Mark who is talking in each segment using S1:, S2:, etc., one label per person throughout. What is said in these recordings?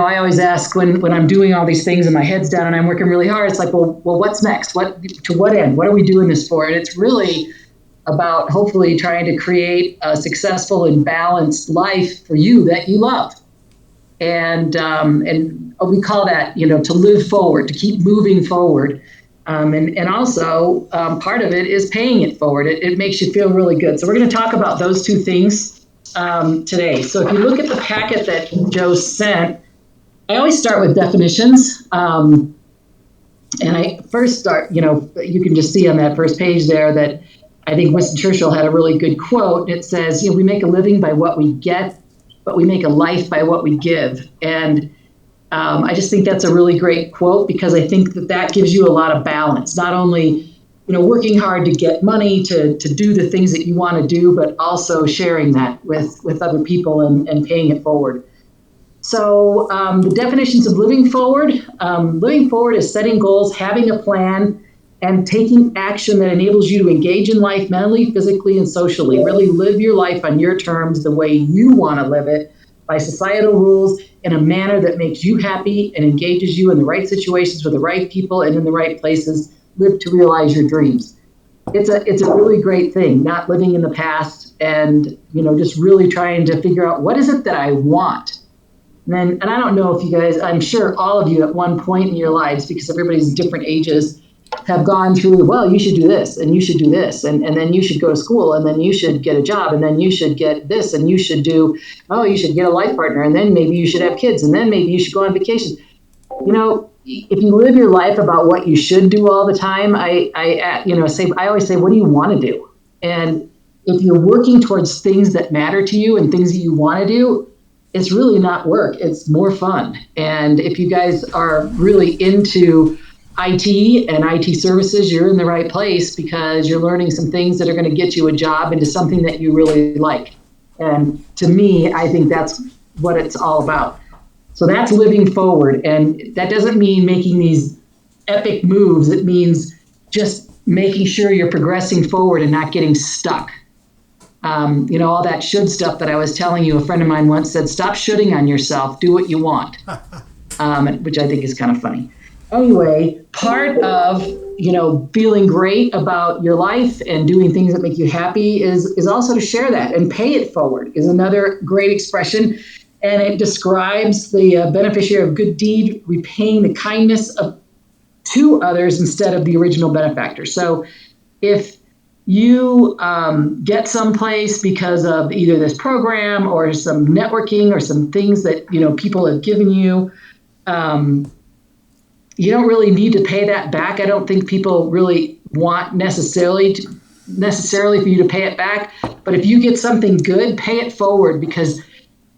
S1: I always ask when I'm doing all these things and my head's down and I'm working really hard, it's like, well, what's next? To what end? What are we doing this for? And it's really about hopefully trying to create a successful and balanced life for you that you love. And we call that, to live forward, to keep moving forward. And also part of it is paying it forward. It makes you feel really good. So we're going to talk about those two things today. So if you look at the packet that Joe sent, I always start with definitions. And I first start, you can just see on that first page there that I think Winston Churchill had a really good quote. It says, we make a living by what we get, but we make a life by what we give. And I just think that's a really great quote, because I think that gives you a lot of balance, not only, working hard to get money to do the things that you want to do, but also sharing that with other people and paying it forward. So the definitions of living forward is setting goals, having a plan, and taking action that enables you to engage in life mentally, physically, and socially. Really live your life on your terms, the way you want to live it, by societal rules, in a manner that makes you happy and engages you in the right situations with the right people and in the right places. Live to realize your dreams. It's a really great thing, not living in the past and, just really trying to figure out what is it that I want. And I don't know if you guys, I'm sure all of you at one point in your lives, because everybody's different ages, have gone through, well, you should do this, and you should do this, and then you should go to school, and then you should get a job, and then you should get this, and you should you should get a life partner, and then maybe you should have kids, and then maybe you should go on vacation. If you live your life about what you should do all the time, I always say, what do you want to do? And if you're working towards things that matter to you and things that you want to do, it's really not work. It's more fun. And if you guys are really into IT and IT services, you're in the right place, because you're learning some things that are going to get you a job into something that you really like. And to me, I think that's what it's all about. So that's living forward. And that doesn't mean making these epic moves. It means just making sure you're progressing forward and not getting stuck. All that should stuff that I was telling you. A friend of mine once said, stop shoulding on yourself, do what you want, which I think is kind of funny. Anyway, part of, feeling great about your life and doing things that make you happy is also to share that, and pay it forward is another great expression. And it describes the beneficiary of good deed repaying the kindness to others instead of the original benefactor. So if you get someplace because of either this program or some networking or some things that people have given you, you don't really need to pay that back. I don't think people really want necessarily for you to pay it back. But if you get something good, pay it forward, because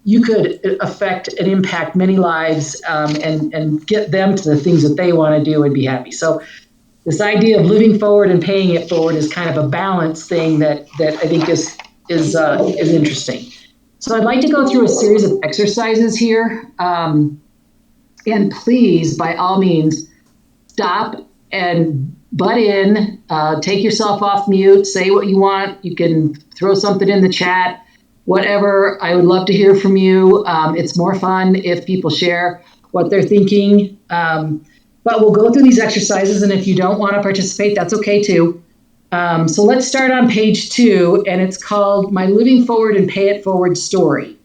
S1: you could affect and impact many lives, and get them to the things that they want to do and be happy. So this idea of living forward and paying it forward is kind of a balance thing that I think is interesting. So I'd like to go through a series of exercises here. And please, by all means, stop and butt in, take yourself off mute, say what you want. You can throw something in the chat, whatever. I would love to hear from you. It's more fun if people share what they're thinking. But we'll go through these exercises, and if you don't want to participate, that's okay too. So let's start on page 2, and it's called My Living Forward and Pay It Forward Story.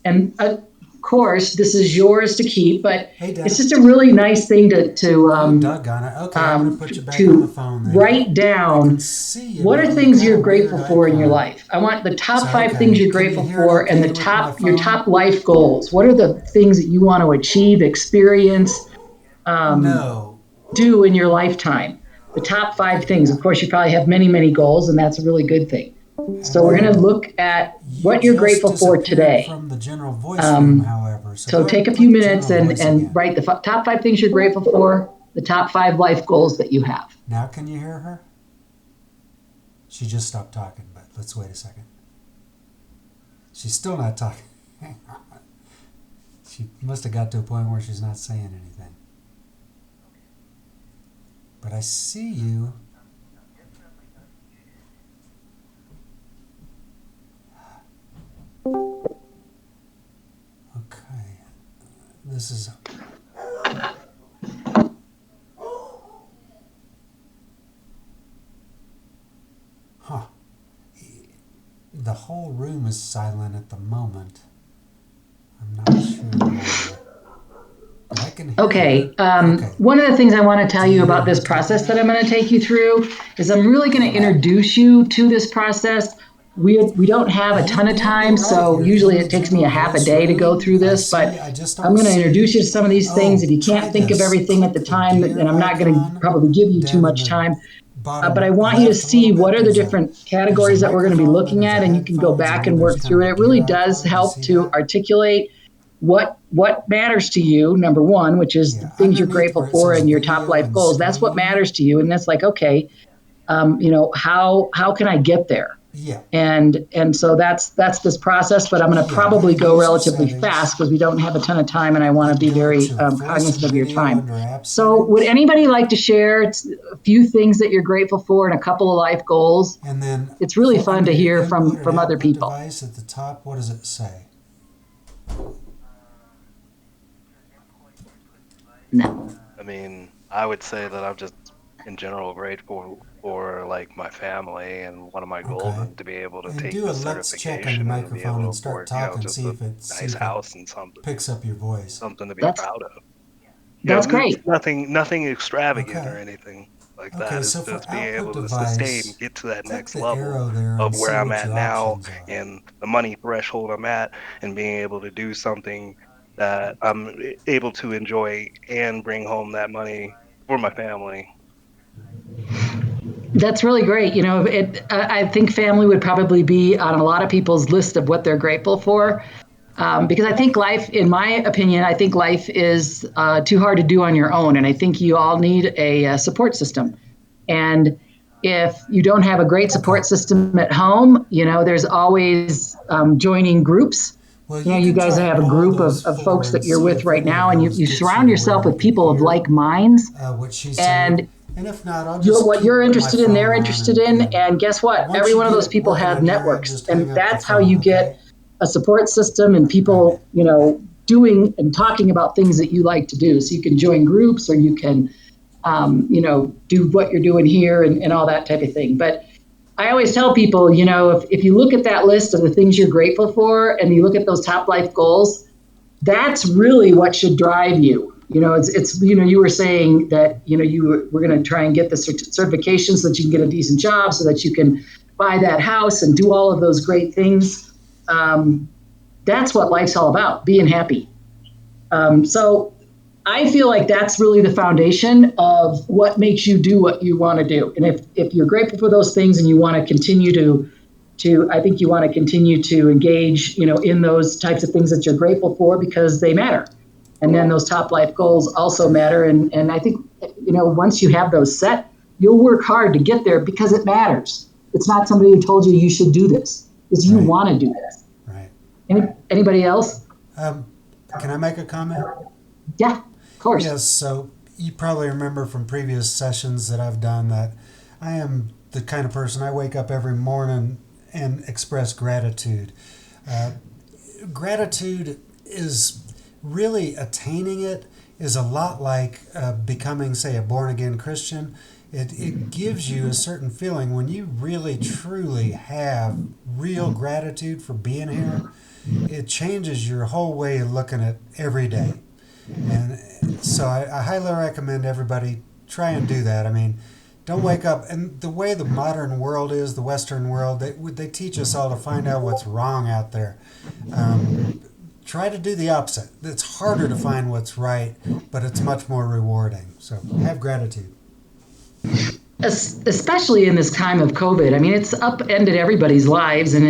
S1: And of course, this is yours to keep, but it's just a really nice thing to
S2: doggone it. Okay, I'm going to put you back on the phone then.
S1: Write down what are things you're grateful for in your life. I want the top 5 things you're grateful for, and your top life goals. What are the things that you want to achieve, experience, do in your lifetime? The top 5 things. Of course, you probably have many, many goals, and that's a really good thing. So we're going to look at what you're grateful for today.
S2: From the general voice room, however.
S1: So take a few minutes and write the top 5 things you're grateful for, the top 5 life goals that you have.
S2: Now can you hear her? She just stopped talking, but let's wait a second. She's still not talking. She must have got to a point where she's not saying anything. But I see you. Okay. this is, huh. The whole room is silent at the moment. I'm not sure why. But I can hear her.
S1: Okay.
S2: Okay.
S1: One of the things I want to tell
S2: Do you
S1: you
S2: hear
S1: about
S2: her
S1: this
S2: talking
S1: process that
S2: now?
S1: I'm going to take you through is I'm really going to introduce you to this process. We don't have a ton of time,
S2: You're right.
S1: so
S2: You're
S1: usually
S2: in the
S1: it takes me
S2: general
S1: a half a
S2: voice
S1: day to go
S2: room.
S1: through
S2: I
S1: this, but
S2: see. I just
S1: I'm
S2: don't
S1: going to introduce
S2: see.
S1: you to some of these things. If
S2: Oh,
S1: you
S2: try
S1: can't think of
S2: this.
S1: everything at the
S2: Click the
S1: time, and
S2: gear
S1: I'm not going to
S2: icon
S1: probably give you too
S2: down in
S1: much
S2: the
S1: time, but I
S2: bottom
S1: want you to
S2: left a little
S1: see what
S2: bit.
S1: are the different
S2: There's a
S1: categories that we're going to be
S2: microphone, then
S1: looking
S2: there's a
S1: at, and you can go
S2: headphones, and
S1: back
S2: then
S1: and
S2: there's
S1: work
S2: kind of
S1: through
S2: a
S1: it. It really
S2: gear
S1: does
S2: icon. Do you
S1: help
S2: see
S1: to
S2: that?
S1: articulate what matters to you, number one, which is the
S2: Yeah.
S1: things you're
S2: Underneath
S1: grateful
S2: where it
S1: for
S2: says
S1: and your top
S2: video
S1: life
S2: and
S1: goals. That's what
S2: screen.
S1: matters to you, and that's like, okay, how can I get there?
S2: Yeah.
S1: And so that's this process, but I'm going to
S2: Yeah. Go
S1: probably
S2: to
S1: go
S2: user
S1: relatively fast
S2: settings.
S1: because we don't have a ton of time, and I want to be
S2: Go
S1: very
S2: to voice and
S1: cognizant of your
S2: video
S1: time.
S2: under app
S1: So would
S2: settings.
S1: anybody like to share a few things that you're grateful for and a couple of life goals?
S2: And then
S1: It's really fun
S2: under
S1: to
S2: your
S1: hear
S2: input and
S1: from other
S2: output
S1: people.
S2: device at the top, what does it say?
S1: No.
S3: I mean, I would say that I'm just in general grateful for like my family, and one of my goals
S2: Okay.
S3: is to be able to
S2: And
S3: take
S2: do a
S3: the
S2: let's check on your
S3: certification and be able
S2: microphone
S3: to
S2: and start
S3: afford,
S2: talking.
S3: just a
S2: See
S3: nice
S2: if it
S3: house and something
S2: picks up your voice.
S3: something to be
S1: That's
S3: proud of.
S1: that's
S3: It's
S1: great.
S3: nothing extravagant
S2: Okay.
S3: or anything like
S2: Okay,
S3: that. It's
S2: so for
S3: just being
S2: output
S3: able to sustain,
S2: device,
S3: get to that
S2: click
S3: next
S2: the
S3: level
S2: arrow there
S3: of
S2: and
S3: where
S2: see
S3: I'm
S2: what
S3: at
S2: your
S3: now
S2: options are.
S3: and the money threshold I'm at, and being able to do something that I'm able to enjoy and bring home that money for my family.
S1: That's really great. I think family would probably be on a lot of people's list of what they're grateful for. Because I think life, in my opinion, I think life is too hard to do on your own. And I think you all need a support system. And if you don't have a great
S2: Okay.
S1: support system at home, there's always joining groups.
S2: Well,
S1: You know,
S2: you
S1: you
S2: can
S1: guys
S2: try and
S1: have a
S2: pull
S1: group
S2: those
S1: of folks
S2: forward,
S1: that you're
S2: see
S1: with
S2: if
S1: right
S2: any of
S1: now, and
S2: those
S1: you
S2: gets you
S1: surround
S2: to where
S1: yourself
S2: you
S1: with
S2: can
S1: people of
S2: hear
S1: like minds.
S2: what she's saying.
S1: And
S2: And if not, I'll just
S1: what
S2: keep
S1: you're
S2: my
S1: interested in, they're
S2: phone on.
S1: interested in.
S2: And
S1: And guess what?
S2: once
S1: Every
S2: you
S1: one of
S2: get
S1: those
S2: it
S1: people
S2: working
S1: have
S2: on your end,
S1: networks.
S2: just hang
S1: And
S2: up the
S1: that's how
S2: phone,
S1: you get
S2: okay?
S1: a support system and
S2: All right,
S1: people,
S2: man.
S1: doing and talking about things that you like to do. So you can join groups or you can, do what you're doing here and all that type of thing. But I always tell people, if you look at that list of the things you're grateful for and you look at those top life goals, that's really what should drive you. You were saying that, we're going to try and get the certification so that you can get a decent job, so that you can buy that house and do all of those great things. Um, that's what life's all about, being happy. So I feel like that's really the foundation of what makes you do what you want to do. And if you're grateful for those things and you want to continue to I think you want to continue to engage, in those types of things that you're grateful for because they matter. And then those top life goals also matter. And I think, once you have those set, you'll work hard to get there because it matters. It's not somebody who told you you should do this. It's you
S2: Right,
S1: want to do this.
S2: right.
S1: Anybody else?
S2: Um, can I make a comment?
S1: Yeah, of course.
S2: Yes, so you probably remember from previous sessions that I've done that I am the kind of person I wake up every morning and express gratitude. Uh, Gratitude is really attaining it is a lot like becoming, say, a born again Christian. It gives you a certain feeling when you really truly have real gratitude for being here. It changes your whole way of looking at every day. And so I highly recommend everybody try and do that. I mean, don't wake up. And the way the modern world is, the Western world, they teach us all to find out what's wrong out there. Um, Try to do the opposite. It's harder to find what's right, but it's much more rewarding. So have gratitude.
S1: Especially in this time of COVID. I mean, it's upended everybody's lives, and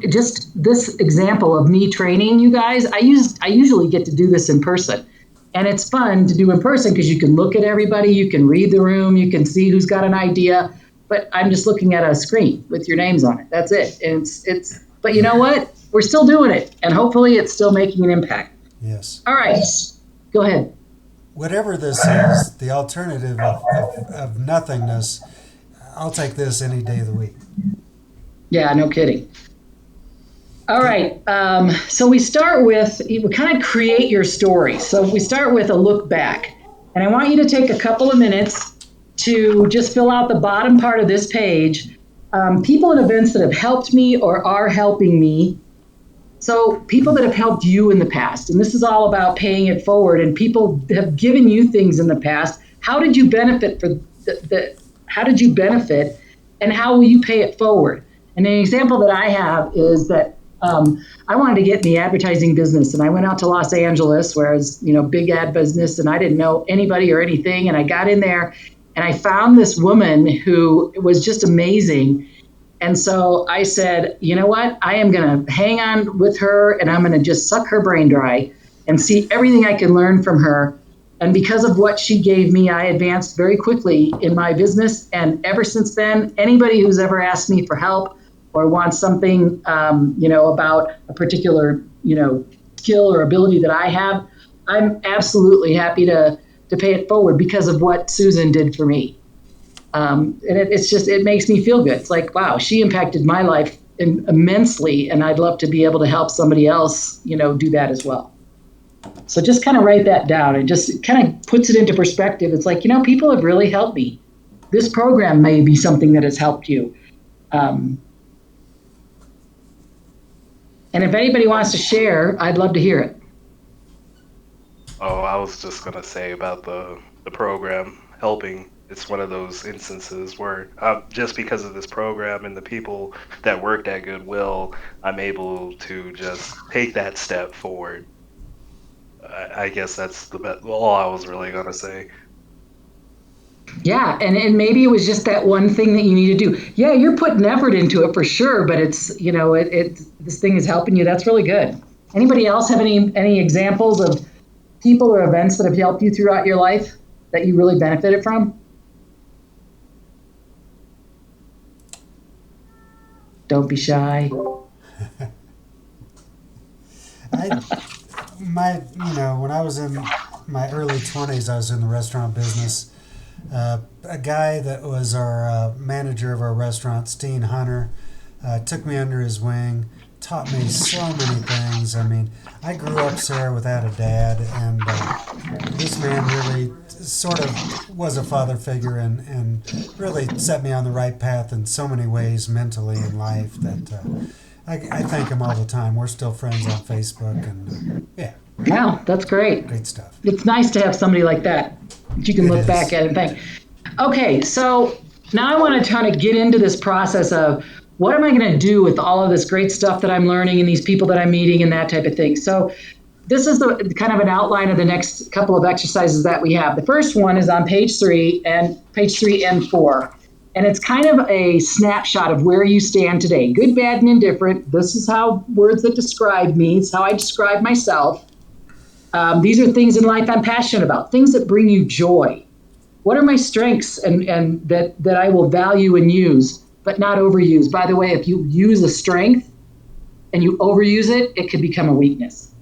S1: just this example of me training you guys. I usually get to do this in person, and it's fun to do in person because you can look at everybody, you can read the room, you can see who's got an idea. But I'm just looking at a screen with your names on it. That's it. And it's. But you know what? We're still doing it, and hopefully, it's still making an impact.
S2: Yes.
S1: All right, go ahead.
S2: Whatever this is, the alternative of nothingness, I'll take this any day of the week.
S1: Yeah, no kidding. All right. So we kind of create your story. So we start with a look back. And I want you to take a couple of minutes to just fill out the bottom part of this page. People and events that have helped me or are helping me. So people that have helped you in the past. And this is all about paying it forward. And people have given you things in the past. How did you benefit how did you benefit and how will you pay it forward? And an example that I have is that I wanted to get in the advertising business, and I went out to Los Angeles, where it's big ad business, and I didn't know anybody or anything. And I got in there, and I found this woman who was just amazing. And so I said, you know what? I am going to hang on with her, and I'm going to just suck her brain dry and see everything I can learn from her. And because of what she gave me, I advanced very quickly in my business. And ever since then, anybody who's ever asked me for help or wants something, about a particular, skill or ability that I have, I'm absolutely happy to pay it forward because of what Susan did for me. And it makes me feel good. It's like, wow, she impacted my life immensely, and I'd love to be able to help somebody else, do that as well. So just kind of write that down and just kind of puts it into perspective. It's like, people have really helped me. This program may be something that has helped you. And if anybody wants to share, I'd love to hear it.
S3: Oh, I was just gonna say about the program helping. It's one of those instances where just because of this program and the people that worked at Goodwill, I'm able to just take that step forward. I guess that's all I was really gonna say.
S1: Yeah, and maybe it was just that one thing that you need to do. Yeah, you're putting effort into it for sure, but it's this thing is helping you. That's really good. Anybody else have any examples of people or events that have helped you throughout your life that you really benefited from? Don't be shy.
S2: When I was in my early 20s, I was in the restaurant business. A guy that was our manager of our restaurant, Steen Hunter, took me under his wing, taught me so many things. I mean, I grew up, Sarah, without a dad, and this man really sort of was a father figure and really set me on the right path in so many ways mentally in life that I thank him all the time. We're still friends on Facebook, and yeah.
S1: Wow, that's great.
S2: Great stuff.
S1: It's nice to have somebody like that you can look back at and think. Okay, so now I want to kind of get into this process of what am I going to do with all of this great stuff that I'm learning and these people that I'm meeting and that type of thing. So this is the kind of an outline of the next couple of exercises that we have. The first one is on page 3 and 4. And it's kind of a snapshot of where you stand today. Good, bad, and indifferent. This is how words that describe me. It's how I describe myself. These are things in life I'm passionate about, things that bring you joy. What are my strengths and that I will value and use, but not overuse? By the way, if you use a strength and you overuse it, it could become a weakness.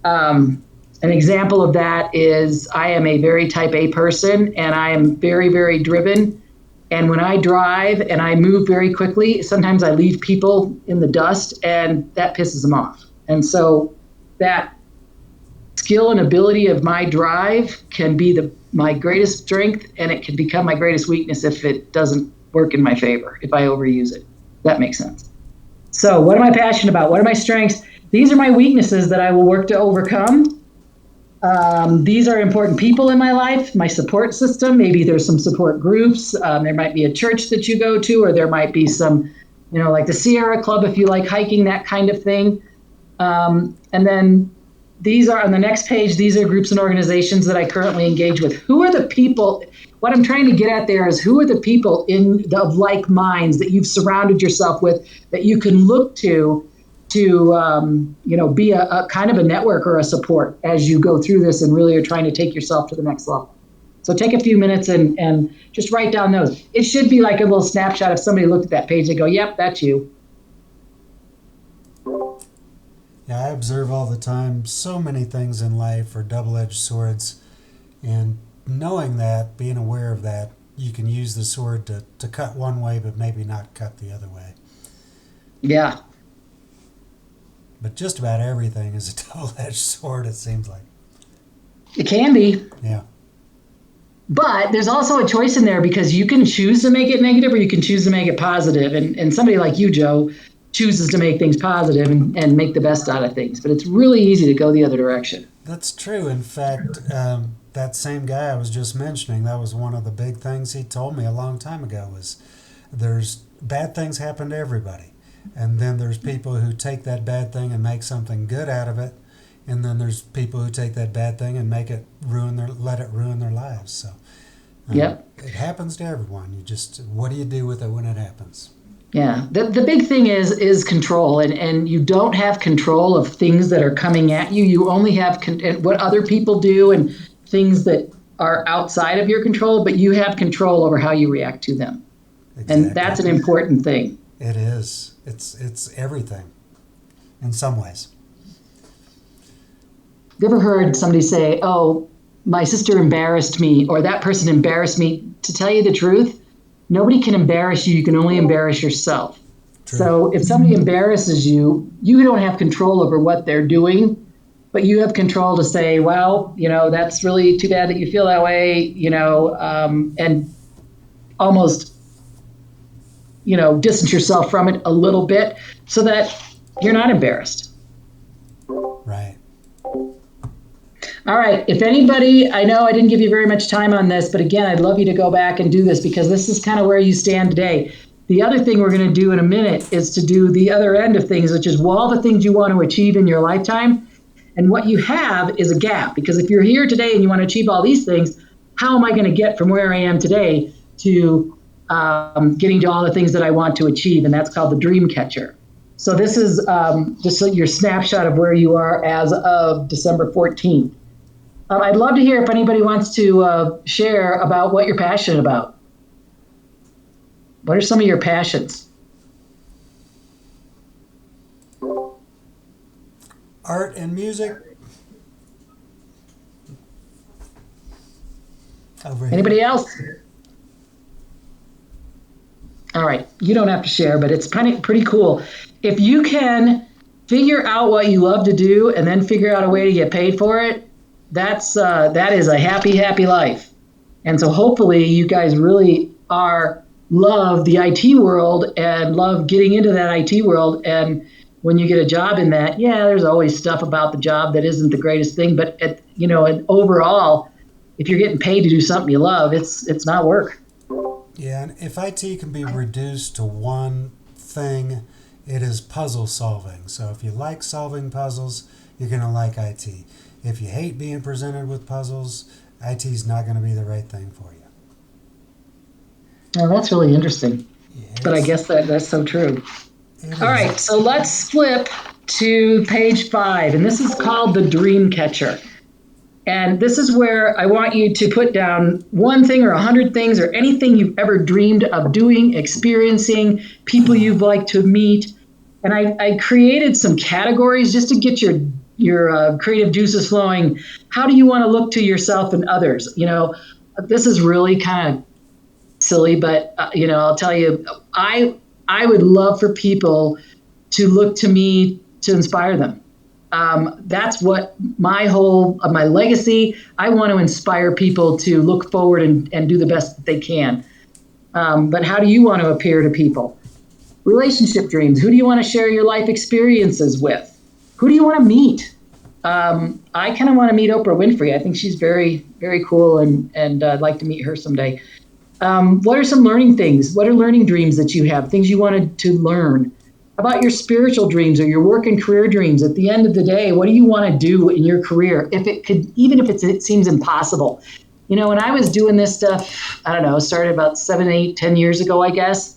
S1: An example of that is I am a very type A person, and I am very, very driven. And when I drive and I move very quickly, sometimes I leave people in the dust, and that pisses them off. And so that skill and ability of my drive can be my greatest strength, and it can become my greatest weakness if it doesn't work in my favor, if I overuse it. That makes sense. So what am I passionate about? What are my strengths? These are my weaknesses that I will work to overcome. These are important people in my life, my support system. Maybe there's some support groups. There might be a church that you go to, or there might be some, like the Sierra Club if you like hiking, that kind of thing. And then these are on the next page. These are groups and organizations that I currently engage with. Who are the people? What I'm trying to get at there is who are the people of like minds that you've surrounded yourself with that you can look to be a kind of a network or a support as you go through this and really are trying to take yourself to the next level. So take a few minutes and just write down those. It should be like a little snapshot if somebody looked at that page and go, yep, that's you.
S2: Yeah, I observe all the time so many things in life are double-edged swords, and knowing that, being aware of that, you can use the sword to cut one way but maybe not cut the other way.
S1: Yeah.
S2: But just about everything is a double-edged sword, it seems like.
S1: It can be.
S2: Yeah.
S1: But there's also a choice in there because you can choose to make it negative or you can choose to make it positive. And somebody like you, Joe, chooses to make things positive and make the best out of things. But it's really easy to go the other direction.
S2: That's true. In fact, that same guy I was just mentioning, that was one of the big things he told me a long time ago was there's bad things happen to everybody. And then there's people who take that bad thing and make something good out of it. And then there's people who take that bad thing and let it ruin their lives. So
S1: Yep.
S2: it happens to everyone. What do you do with it when it happens?
S1: Yeah. The big thing is control. And you don't have control of things that are coming at you. You only have what other people do and things that are outside of your control, but you have control over how you react to them.
S2: Exactly.
S1: And that's an important thing.
S2: It is. It's everything in some ways.
S1: You ever heard somebody say, oh, my sister embarrassed me, or that person embarrassed me? To tell you the truth, nobody can embarrass you. You can only embarrass yourself.
S2: True.
S1: So if somebody embarrasses you, you don't have control over what they're doing, but you have control to say, well, that's really too bad that you feel that way, and almost, distance yourself from it a little bit so that you're not embarrassed.
S2: Right.
S1: All right. If anybody, I know I didn't give you very much time on this, but again, I'd love you to go back and do this because this is kind of where you stand today. The other thing we're going to do in a minute is to do the other end of things, which is all the things you want to achieve in your lifetime. And what you have is a gap, because if you're here today and you want to achieve all these things, how am I going to get from where I am today to getting to all the things that I want to achieve? And that's called the dream catcher. So this is just your snapshot of where you are as of December 14th. I'd love to hear if anybody wants to share about what you're passionate about. What are some of your passions?
S2: Art and music. Over here.
S1: Anybody else? All right. You don't have to share, but it's pretty cool. If you can figure out what you love to do and then figure out a way to get paid for it, that is a happy, happy life. And so hopefully you guys really love the IT world and love getting into that IT world. And when you get a job in that, there's always stuff about the job that isn't the greatest thing. But and overall, if you're getting paid to do something you love, it's not work.
S2: Yeah, and if IT can be reduced to one thing, it is puzzle solving. So if you like solving puzzles, you're going to like IT. If you hate being presented with puzzles, IT is not going to be the right thing for you.
S1: Oh, that's really interesting.
S2: Yes.
S1: But I guess that's so true.
S2: It
S1: All right, so let's flip to page 5, and this is called the Dream Catcher. And this is where I want you to put down one thing or 100 things or anything you've ever dreamed of doing, experiencing, people you'd like to meet. And I created some categories just to get your creative juices flowing. How do you want to look to yourself and others? This is really kind of silly, but I'll tell you, I would love for people to look to me to inspire them. That's what my legacy. I want to inspire people to look forward and do the best that they can. But how do you want to appear to people? Relationship dreams. Who do you want to share your life experiences with? Who do you want to meet? I kind of want to meet Oprah Winfrey. I think she's very, very cool, and I'd like to meet her someday. What are some learning things? What are learning dreams that you have? Things you wanted to learn? How about your spiritual dreams or your work and career dreams? At the end of the day, what do you want to do in your career? Even if it seems impossible. When I was doing this stuff, I don't know, started about 7, 8, 10 years ago, I guess.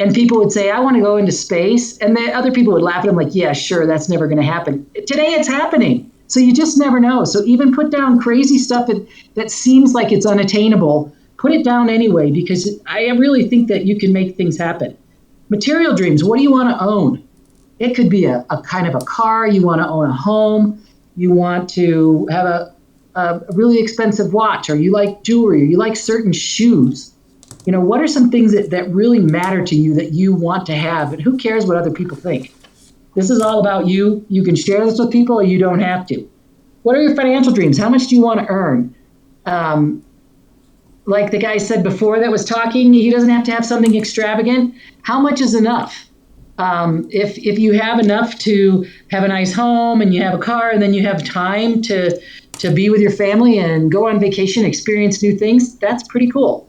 S1: And people would say, I want to go into space. And the other people would laugh at them like, yeah, sure, that's never going to happen. Today it's happening. So you just never know. So even put down crazy stuff that seems like it's unattainable. Put it down anyway, because I really think that you can make things happen. Material dreams. What do you want to own? It could be a kind of a car. You want to own a home. You want to have a really expensive watch, or you like jewelry, or you like certain shoes. What are some things that really matter to you that you want to have? And who cares what other people think? This is all about you. You can share this with people or you don't have to. What are your financial dreams? How much do you want to earn? Like the guy said before that was talking, he doesn't have to have something extravagant. How much is enough? If you have enough to have a nice home and you have a car and then you have time to be with your family and go on vacation, experience new things, that's pretty cool.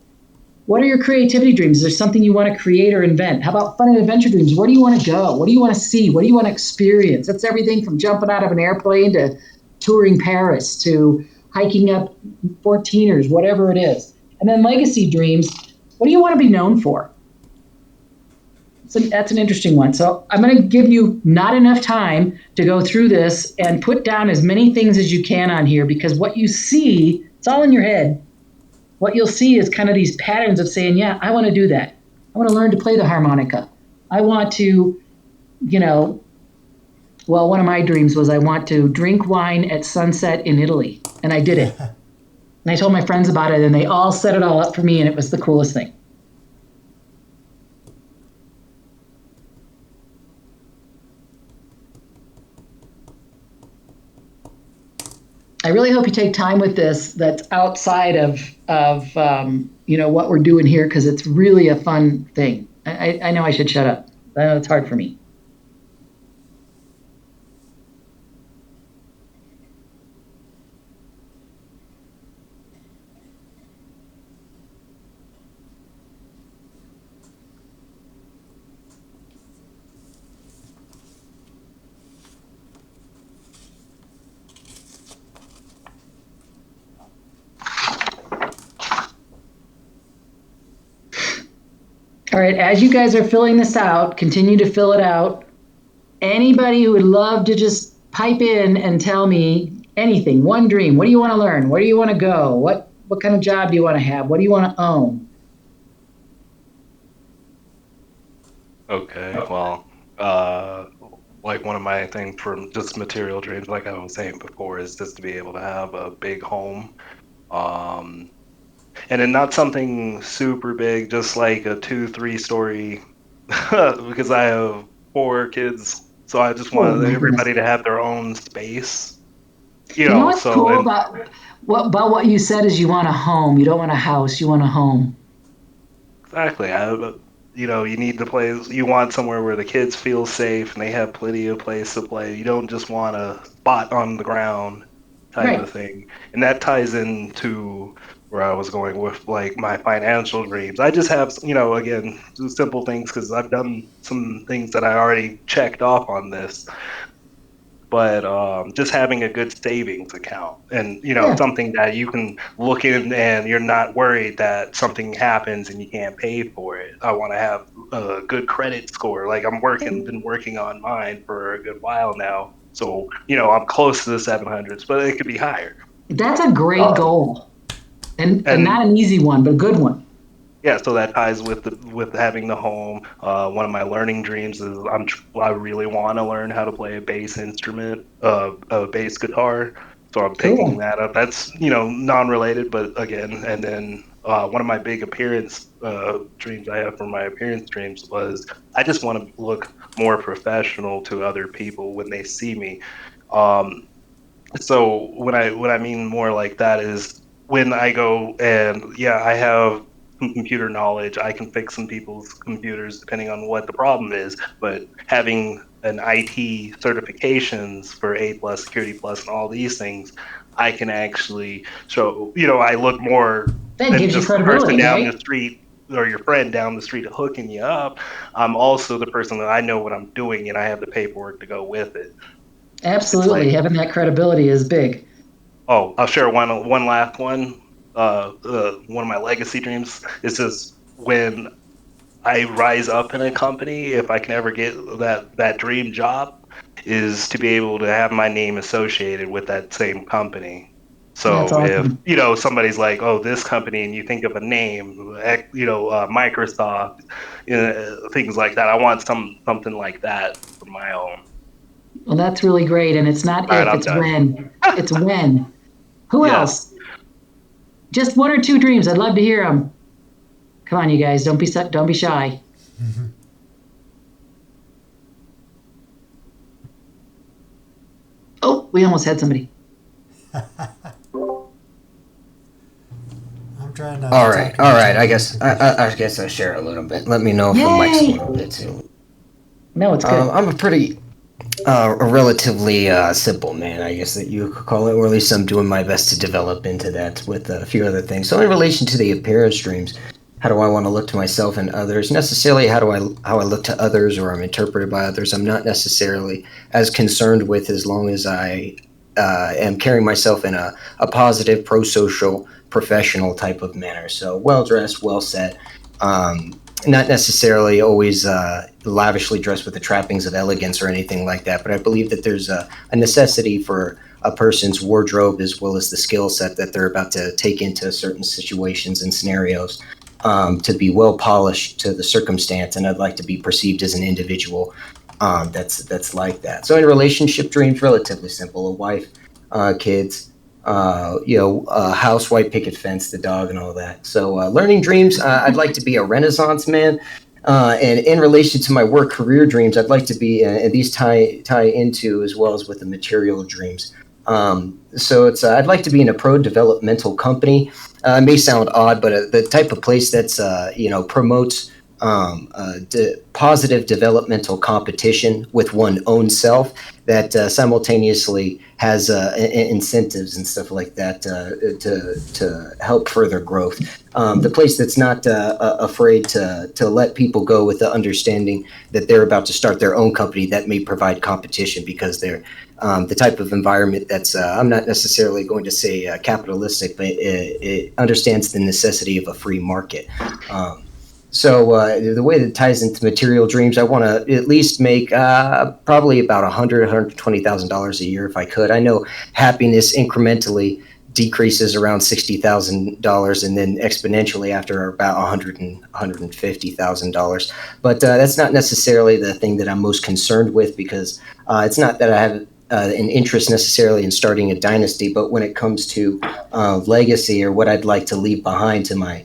S1: What are your creativity dreams? Is there something you want to create or invent? How about fun and adventure dreams? Where do you want to go? What do you want to see? What do you want to experience? That's everything from jumping out of an airplane to touring Paris to hiking up 14ers, whatever it is. And then legacy dreams. What do you want to be known for? So that's an interesting one. So I'm going to give you not enough time to go through this and put down as many things as you can on here, because what you see, it's all in your head. What you'll see is kind of these patterns of saying, yeah, I want to do that. I want to learn to play the harmonica. I want to, well, one of my dreams was I want to drink wine at sunset in Italy. And I did it. And I told my friends about it and they all set it all up for me and it was the coolest thing. I really hope you take time with this that's outside of what we're doing here, because it's really a fun thing. I know I should shut up. I know it's hard for me. All right, as you guys are filling this out, continue to fill it out. Anybody who would love to just pipe in and tell me anything, one dream, what do you want to learn? Where do you want to go? What kind of job do you want to have? What do you want to own?
S3: Okay, well, like one of my things from just material dreams, like I was saying before, is just to be able to have a big home. And then not something super big, just like a 2-3 story, because I have 4 kids, so I just
S1: Oh
S3: want
S1: my goodness.
S3: everybody to have their own space,
S1: You know what's
S3: so,
S1: cool
S3: and
S1: about what you said is you want a home. You don't want a house, you want a home.
S3: exactly, you need the place, you want somewhere where the kids feel safe and they have plenty of place to play. You don't just want a spot on the ground type
S1: Right.
S3: of thing. And that ties into where I was going with like my financial dreams. I just have, again, simple things because I've done some things that I already checked off on this. But just having a good savings account and,
S1: Yeah.
S3: something that you can look in and you're not worried that something happens and you can't pay for it. I want to have a good credit score. Like been working on mine for a good while now. So, I'm close to the 700s, but it could be higher.
S1: That's a great
S3: Um,
S1: goal. And
S3: and
S1: not an easy one, but a good one.
S3: yeah, so that ties with having the home. One of my learning dreams is I really want to learn how to play a bass instrument, a bass guitar. So I'm picking
S1: Cool.
S3: that up. That's non-related, but again, and then one of my big appearance dreams I have for my appearance dreams was I just want to look more professional to other people when they see me. Um, so when I mean more like that is when I go and yeah, I have some computer knowledge. I can fix some people's computers depending on what the problem is. But having an IT certifications for A plus, Security plus, and all these things, I can actually show. I look more
S1: That
S3: than
S1: gives you
S3: just the person
S1: credibility,
S3: down the
S1: right?
S3: street or your friend down the street hooking you up. I'm also the person that I know what I'm doing and I have the paperwork to go with it. It's
S1: Absolutely.
S3: like
S1: Having that credibility is big.
S3: oh, I'll share one last one. One of my legacy dreams is just when I rise up in a company, if I can ever get that dream job, is to be able to have my name associated with that same company.
S1: That's
S3: So if
S1: awesome.
S3: somebody's like, oh, this company, and you think of a name, Microsoft, things like that. I want something like that for my own.
S1: Well, that's really great. And it's not
S3: All right,
S1: if,
S3: I'm
S1: it's
S3: done.
S1: when. It's when. Who
S3: Yes.
S1: else? Just one or two dreams. I'd love to hear them. Come on, you guys. Don't be shy. we almost had somebody.
S2: I'm trying not
S4: All
S2: to
S4: right,
S2: talk
S4: all
S2: about
S4: right. I
S2: talking
S4: guess
S2: about
S4: I guess I share a little bit. Let me know if the mic's a
S1: Yay!
S4: little bit too.
S1: No, it's good.
S4: I'm a relatively simple man, I guess that you could call it, or at least I'm doing my best to develop into that with a few other things. So, in relation to the appearance dreams, how do I want to look to myself and others? Necessarily, how I look to others or I'm interpreted by others. I'm not necessarily as concerned with as long as I am carrying myself in a positive, pro-social, professional type of manner. So, well dressed, well set. Not necessarily always lavishly dressed with the trappings of elegance or anything like that, but I believe that there's a necessity for a person's wardrobe as well as the skill set that they're about to take into certain situations and scenarios to be well polished to the circumstance. And I'd like to be perceived as an individual that's like that. So in relationship dreams, relatively simple: a wife, kids, house, white picket fence, the dog, and all that. So, learning dreams, I'd like to be a Renaissance man. And in relation to my work career dreams, I'd like to be, and these tie into as well as with the material dreams. So it's I'd like to be in a pro developmental company. It may sound odd, but the type of place that's promotes positive developmental competition with one's own self that simultaneously has incentives and stuff like that to help further growth. The place that's not afraid to let people go with the understanding that they're about to start their own company that may provide competition because they're the type of environment that's I'm not necessarily going to say capitalistic, but it understands the necessity of a free market. So the way that it ties into material dreams, I want to at least make probably about $120,000 a year if I could. I know happiness incrementally decreases around $60,000 and then exponentially after about $150,000. But that's not necessarily the thing that I'm most concerned with because it's not that I have an interest necessarily in starting a dynasty, but when it comes to legacy or what I'd like to leave behind to my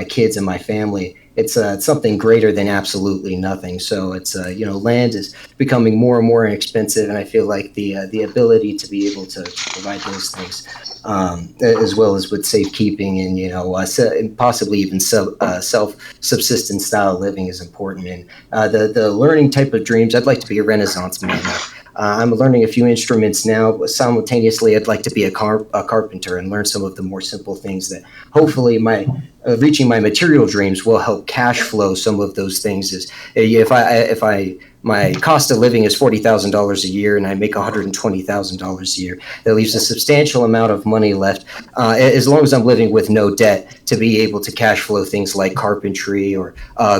S4: kids and my family, it's something greater than absolutely nothing. So it's land is becoming more and more inexpensive, and I feel like the ability to be able to provide those things, as well as with safekeeping and possibly even self-subsistence style living is important. And the learning type of dreams, I'd like to be a Renaissance man. I'm learning a few instruments now, but simultaneously, I'd like to be a carpenter and learn some of the more simple things that hopefully reaching my material dreams will help cash flow some of those things. Is if I my cost of living is $40,000 a year and I make $120,000 a year, that leaves a substantial amount of money left, as long as I'm living with no debt, to be able to cash flow things like carpentry or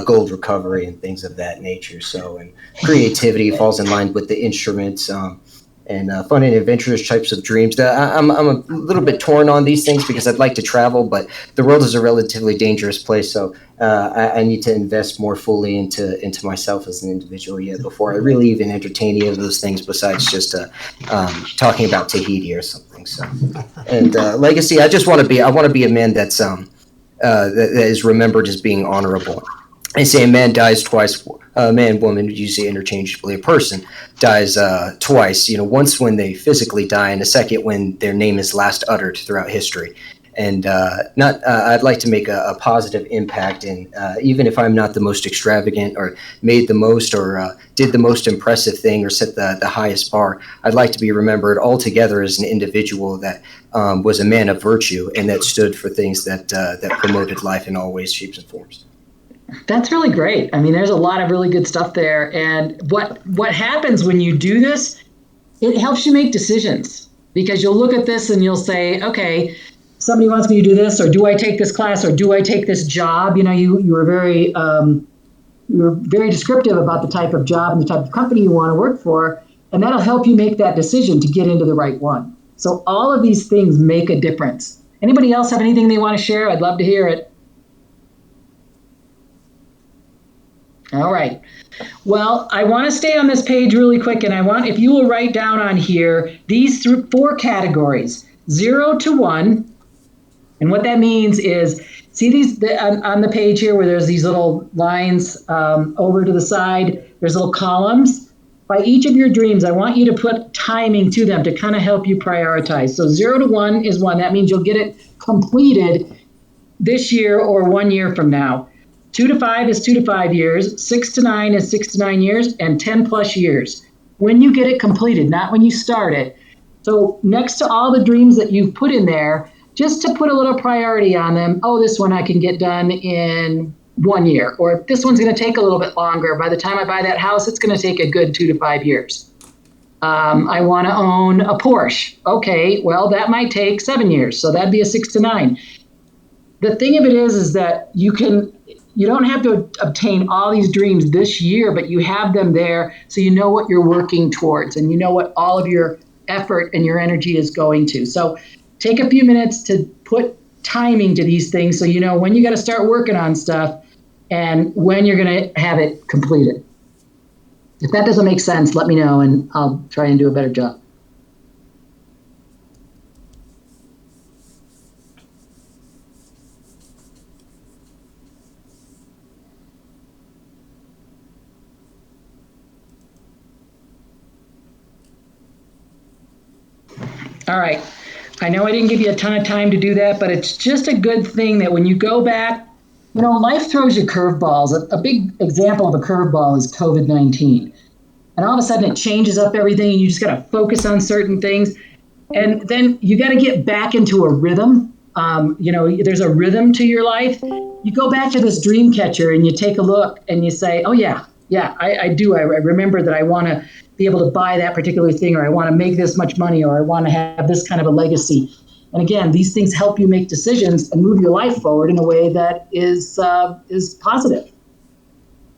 S4: gold recovery and things of that nature. So, and creativity falls in line with the instruments. And fun and adventurous types of dreams. I'm a little bit torn on these things because I'd like to travel, but the world is a relatively dangerous place, so I need to invest more fully into myself as an individual yet before I really even entertain any of those things besides just talking about Tahiti or something. So, and legacy, I want to be a man that is remembered as being honorable. I say a man dies twice. A man, woman, usually interchangeably. A person dies twice. Once when they physically die, and a second when their name is last uttered throughout history. And I'd like to make a positive impact. And even if I'm not the most extravagant, or made the most, or did the most impressive thing, or set the highest bar, I'd like to be remembered altogether as an individual that was a man of virtue and that stood for things that promoted life in all ways, shapes, and forms.
S1: That's really great. I mean, there's a lot of really good stuff there. And what happens when you do this, it helps you make decisions because you'll look at this and you'll say, okay, somebody wants me to do this, or do I take this class, or do I take this job? You were very descriptive about the type of job and the type of company you want to work for, and that'll help you make that decision to get into the right one. So all of these things make a difference. Anybody else have anything they want to share? I'd love to hear it. All right. Well, I want to stay on this page really quick, and I want, if you will write down on here, these four categories, 0 to 1. And what that means is, see these on the page here where there's these little lines over to the side, there's little columns. by each of your dreams, I want you to put timing to them to kind of help you prioritize. So 0 to 1 is 1. That means you'll get it completed this year or 1 year from now. 2 to 5 is 2 to 5 years. 6 to 9 is 6 to 9 years, and 10 plus years. When you get it completed, not when you start it. So next to all the dreams that you've put in there, just to put a little priority on them. Oh, this one I can get done in 1 year, or this one's going to take a little bit longer. By the time I buy that house, it's going to take a good 2 to 5 years. I want to own a Porsche. Okay, well, that might take 7 years, so that'd be a 6 to 9. The thing of it is that you don't have to obtain all these dreams this year, but you have them there so you know what you're working towards and you know what all of your effort and your energy is going to. So take a few minutes to put timing to these things so you know when you got to start working on stuff and when you're going to have it completed. If that doesn't make sense, let me know and I'll try and do a better job. All right. I know I didn't give you a ton of time to do that, but it's just a good thing that when you go back, life throws you curveballs. A big example of a curveball is COVID-19. And all of a sudden it changes up everything and you just got to focus on certain things. And then you got to get back into a rhythm. There's a rhythm to your life. You go back to this dream catcher and you take a look and you say, oh, yeah, I do. I remember that I want to be able to buy that particular thing, or I want to make this much money, or I want to have this kind of a legacy. And again, these things help you make decisions and move your life forward in a way that is positive.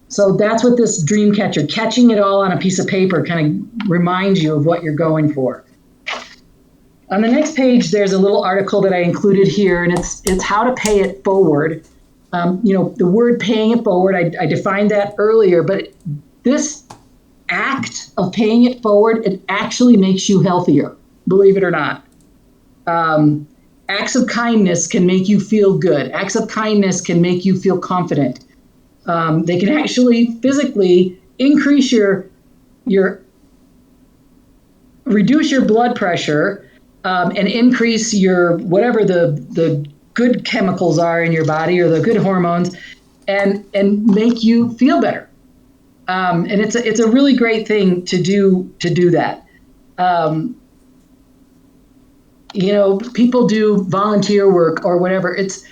S1: So that's what this dream catcher, catching it all on a piece of paper, kind of reminds you of what you're going for. On the next page, there's a little article that I included here, and it's how to pay it forward. The word paying it forward, I defined that earlier, but this act of paying it forward, it actually makes you healthier, believe it or not. Acts of kindness can make you feel good. Acts of kindness can make you feel confident. They can actually physically increase reduce your blood pressure and increase your whatever the good chemicals are in your body or the good hormones, and make you feel better. And it's a really great thing to do that. People do volunteer work or whatever. It's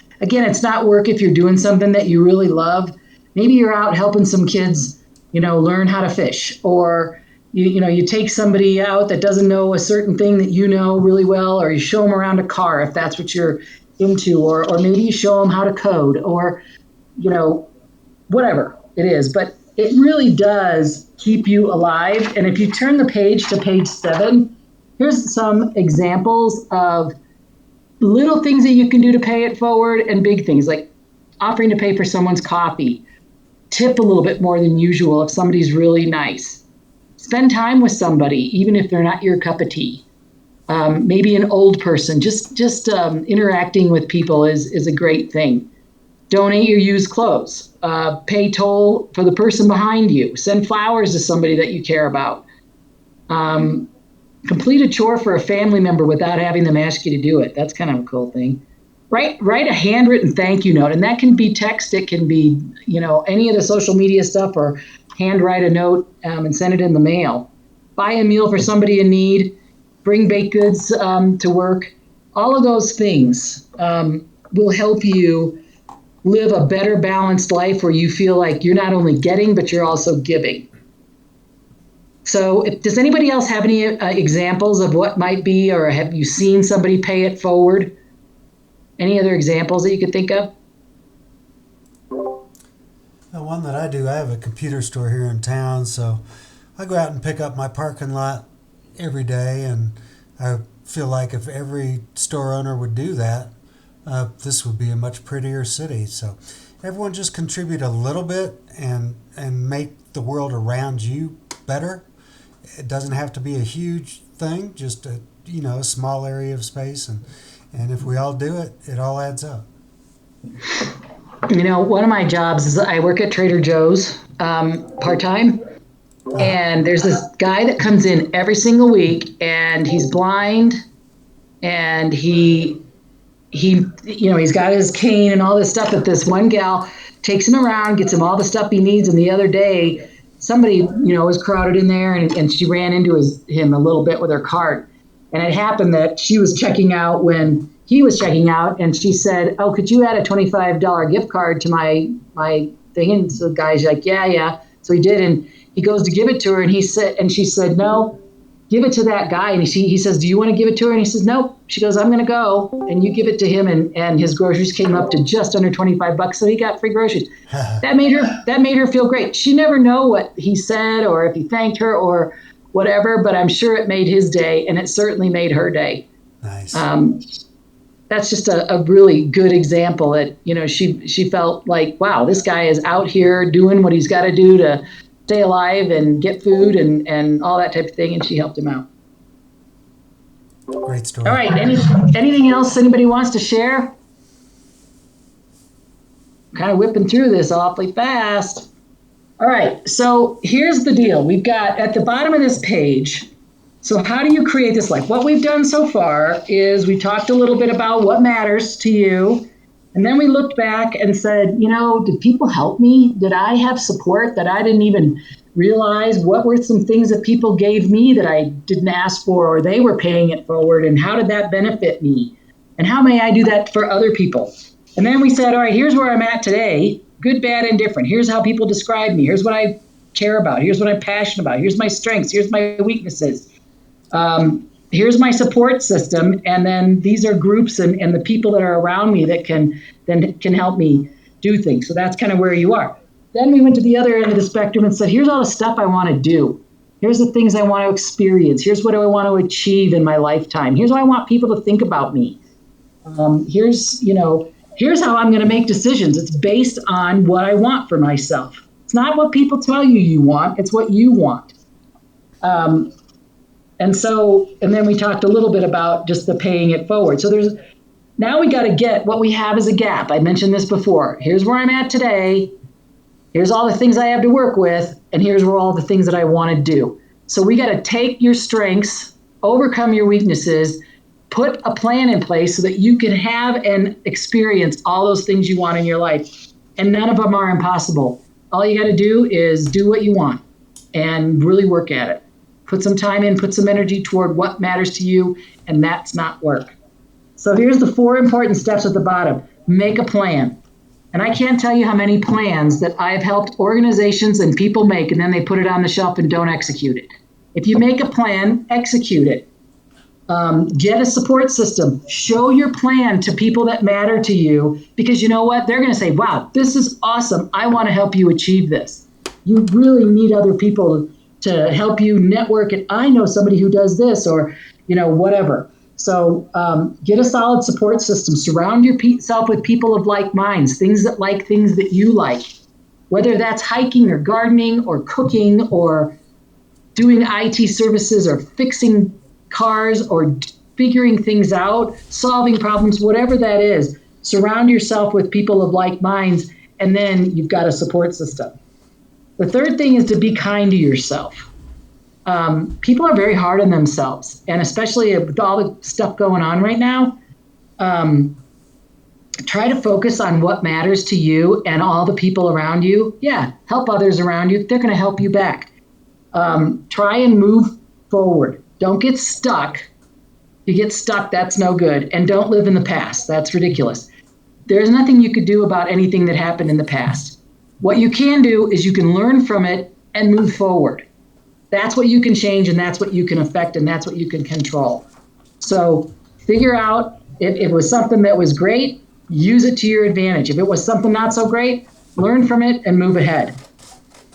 S1: not work if you're doing something that you really love. Maybe you're out helping some kids, learn how to fish, or you take somebody out that doesn't know a certain thing that you know really well, or you show them around a car if that's what you're into, or maybe you show them how to code, or whatever it is. But it really does keep you alive. And if you turn the page to page 7, here's some examples of little things that you can do to pay it forward and big things like offering to pay for someone's coffee, tip a little bit more than usual if somebody's really nice, spend time with somebody, even if they're not your cup of tea. Maybe an old person, just interacting with people is a great thing. Donate your used clothes, pay toll for the person behind you, send flowers to somebody that you care about. Complete a chore for a family member without having them ask you to do it. That's kind of a cool thing. Write a handwritten thank you note, and that can be text. It can be, any of the social media stuff, or handwrite a note and send it in the mail. Buy a meal for somebody in need. Bring baked goods to work. All of those things will help you live a better balanced life where you feel like you're not only getting, but you're also giving. So does anybody else have any examples of what might be, or have you seen somebody pay it forward? Any other examples that you could think of?
S2: One that I do, I have a computer store here in town, so I go out and pick up my parking lot every day, and I feel like if every store owner would do that, this would be a much prettier city. So everyone just contribute a little bit and make the world around you better. It doesn't have to be a huge thing, just a small area of space, and if we all do it, it all adds up.
S1: One of my jobs is I work at Trader Joe's part-time, And there's this guy that comes in every single week, and he's blind, and he's got his cane and all this stuff, but this one gal takes him around, gets him all the stuff he needs. And the other day, somebody, was crowded in there, and she ran into him a little bit with her cart. And it happened that she was checking out when he was checking out, and she said, "Oh, could you add a $25 gift card to my thing?" And so the guy's like, yeah. So he did, and he goes to give it to her, and she said, "No, give it to that guy." And he says, "Do you want to give it to her?" And he says, "Nope." She goes, "I'm going to go," and you give it to him, and his groceries came up to just under $25, so he got free groceries. That made her feel great. She never know what he said or if he thanked her or whatever, but I'm sure it made his day, and it certainly made her day.
S2: Nice.
S1: That's just a really good example that, she felt like, wow, this guy is out here doing what he's got to do to stay alive and get food and all that type of thing, and she helped him out.
S2: Great story.
S1: All right, anything else anybody wants to share? Kind of whipping through this awfully fast. All right, so here's the deal. We've got at the bottom of this page, so how do you create this life? What we've done so far is we talked a little bit about what matters to you, and then we looked back and said, did people help me? Did I have support that I didn't even realize? What were some things that people gave me that I didn't ask for, or they were paying it forward, and how did that benefit me? And how may I do that for other people? And then we said, all right, here's where I'm at today, good, bad, and different. Here's how people describe me. Here's what I care about. Here's what I'm passionate about. Here's my strengths. Here's my weaknesses. Here's my support system. And then these are groups and the people that are around me that can help me do things. So that's kind of where you are. Then we went to the other end of the spectrum and said, here's all the stuff I want to do. Here's the things I want to experience. Here's what I want to achieve in my lifetime. Here's what I want people to think about me. Here's how I'm going to make decisions. It's based on what I want for myself. It's not what people tell you want. It's what you want. And then we talked a little bit about just the paying it forward. So now we got to get what we have as a gap. I mentioned this before. Here's where I'm at today. Here's all the things I have to work with. And here's where all the things that I want to do. So we got to take your strengths, overcome your weaknesses, put a plan in place so that you can have and experience all those things you want in your life. And none of them are impossible. All you got to do is do what you want and really work at it. Put some time in, put some energy toward what matters to you, and that's not work. So here's the 4 important steps at the bottom. Make a plan. And I can't tell you how many plans that I've helped organizations and people make, and then they put it on the shelf and don't execute it. If you make a plan, execute it. Get a support system. Show your plan to people that matter to you, because you know what? They're going to say, wow, this is awesome. I want to help you achieve this. You really need other people to help you network it. I know somebody who does this, or, whatever. So get a solid support system. Surround yourself with people of like minds, things that you like, whether that's hiking or gardening or cooking or doing IT services or fixing cars or figuring things out, solving problems, whatever that is. Surround yourself with people of like minds, and then you've got a support system. The third thing is to be kind to yourself. People are very hard on themselves, and especially with all the stuff going on right now, try to focus on what matters to you and all the people around you. Yeah, help others around you. They're going to help you back. Try and move forward. Don't get stuck. You get stuck, that's no good. And don't live in the past. That's ridiculous. There's nothing you could do about anything that happened in the past. What you can do is you can learn from it and move forward. That's what you can change, and that's what you can affect, and that's what you can control. So figure out if it was something that was great, use it to your advantage. If it was something not so great, learn from it and move ahead.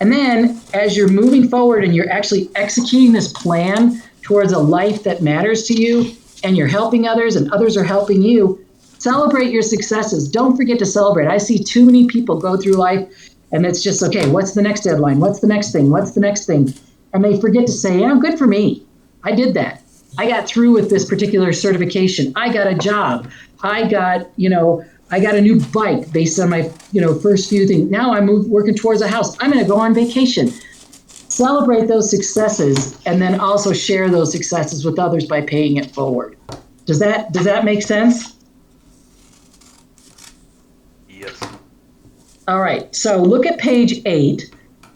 S1: And then as you're moving forward and you're actually executing this plan towards a life that matters to you, and you're helping others and others are helping you, celebrate your successes. Don't forget to celebrate. I see too many people go through life and it's just, okay, what's the next deadline? What's the next thing? What's the next thing? And they forget to say, good for me. I did that. I got through with this particular certification. I got a job. I got a new bike based on my, first few things. Now I'm working towards a house. I'm going to go on vacation. celebrate those successes, and then also share those successes with others by paying it forward. Does that make sense?
S3: Yes.
S1: All right, so look at page 8.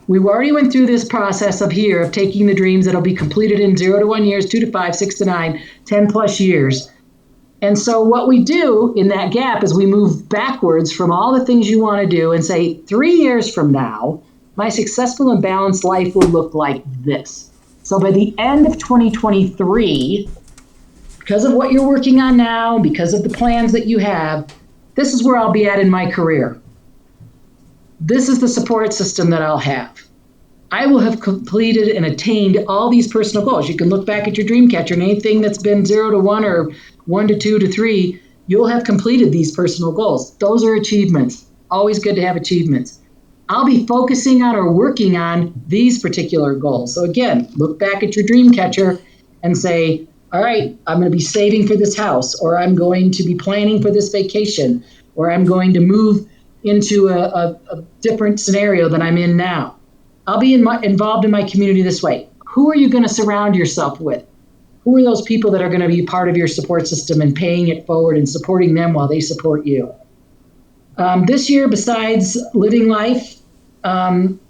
S1: We already went through this process of taking the dreams that'll be completed in 0 to 1 years, 2 to 5, 6 to 9, 10 plus years. And so what we do in that gap is we move backwards from all the things you want to do and say, 3 years from now, my successful and balanced life will look like this. So by the end of 2023, because of what you're working on now, because of the plans that you have, this is where I'll be at in my career. This is the support system that I'll have. I will have completed and attained all these personal goals. You can look back at your dream catcher and anything that's been 0 to 1 or 1 to 2 to 3, you'll have completed these personal goals. Those are achievements. Always good to have achievements. I'll be focusing on or working on these particular goals. So again, look back at your dream catcher and say, all right, I'm going to be saving for this house, or I'm going to be planning for this vacation, or I'm going to move into a different scenario than I'm in now. I'll be involved in my community this way. Who are you going to surround yourself with? Who are those people that are going to be part of your support system and paying it forward and supporting them while they support you? This year, besides living life, then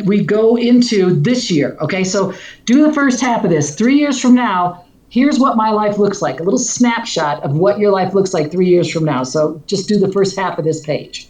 S1: we go into this year. Okay, so do the first half of this. 3 years from now, here's what my life looks like. A little snapshot of what your life looks like 3 years from now. So just do the first half of this page.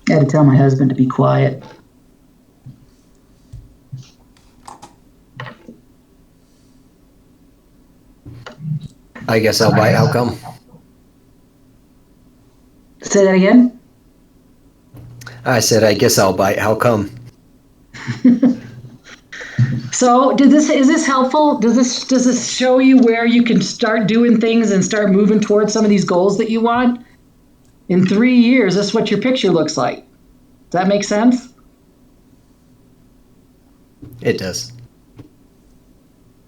S1: I had to tell my husband to be quiet.
S4: I guess I'll bite. How come?
S1: Say that again?
S4: I said, I guess I'll bite. How come?
S1: So is this helpful? Does this show you where you can start doing things and start moving towards some of these goals that you want? In 3 years, this is what your picture looks like. Does that make sense?
S4: It does.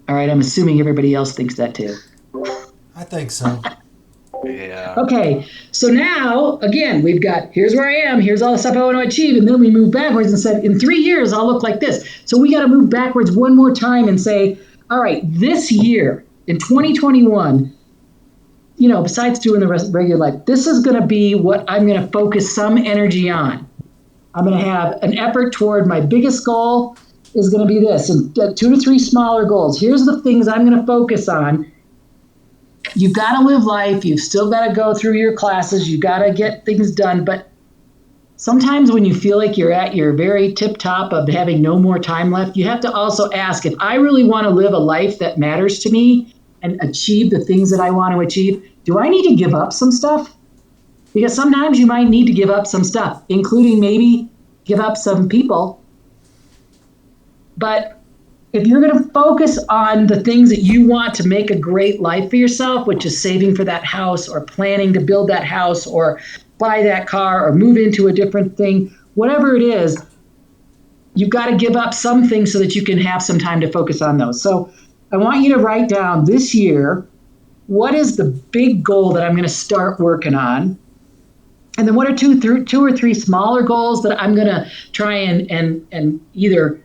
S1: All right, I'm assuming everybody else thinks that too.
S2: I think so.
S3: Yeah.
S1: Okay, so now, again, we've got, here's where I am, here's all the stuff I want to achieve, and then we move backwards and said, in 3 years, I'll look like this. So we got to move backwards one more time and say, all right, this year, in 2021, besides doing the regular life, this is going to be what I'm going to focus some energy on. I'm going to have an effort toward my biggest goal is going to be this, and 2 to 3 smaller goals. Here's the things I'm going to focus on. You've got to live life. You've still got to go through your classes. You've got to get things done. But sometimes when you feel like you're at your very tip top of having no more time left, you have to also ask, if I really want to live a life that matters to me and achieve the things that I want to achieve, do I need to give up some stuff? Because sometimes you might need to give up some stuff, including maybe give up some people. But if you're going to focus on the things that you want to make a great life for yourself, which is saving for that house or planning to build that house or buy that car or move into a different thing, whatever it is, you've got to give up some things so that you can have some time to focus on those. So I want you to write down this year, what is the big goal that I'm going to start working on? And then what are two or three smaller goals that I'm going to try and either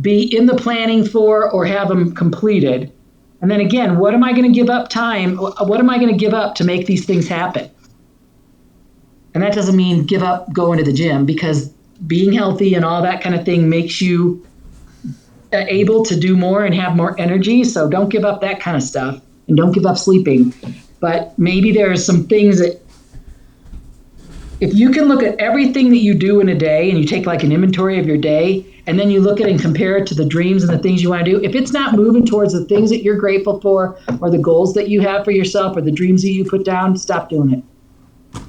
S1: be in the planning for or have them completed? And then again, what am I going to give up time? What am I going to give up to make these things happen? And that doesn't mean give up going to the gym, because being healthy and all that kind of thing makes you able to do more and have more energy. So don't give up that kind of stuff, and don't give up sleeping. But maybe there are some things that If you can look at everything that you do in a day and you take like an inventory of your day and then you look at it and compare it to the dreams and the things you want to do, if it's not moving towards the things that you're grateful for or the goals that you have for yourself or the dreams that you put down, stop doing it.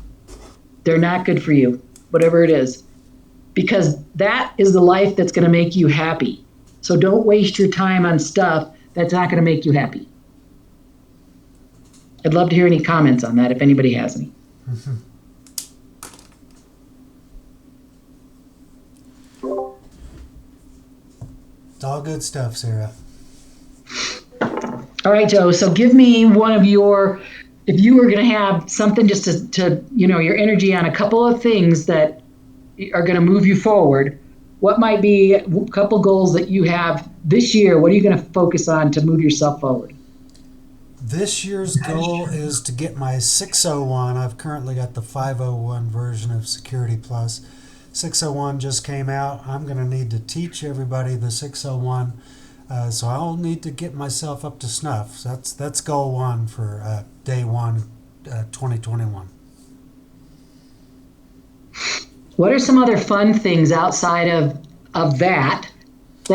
S1: They're not good for you, whatever it is, because that is the life that's going to make you happy. So don't waste your time on stuff that's not going to make you happy. I'd love to hear any comments on that if anybody has any.
S2: Mm-hmm. It's all good stuff, Sarah.
S1: All right, Joe. So give me one of your, if you were going to have something just to your energy on a couple of things that are going to move you forward, what might be a couple goals that you have this year? What are you going to focus on to move yourself forward?
S2: This year's goal is to get my 601. I've currently got the 501 version of Security Plus. 601 just came out. I'm going to need to teach everybody the 601. So I'll need to get myself up to snuff. So that's goal one for day one, 2021.
S1: What are some other fun things outside of that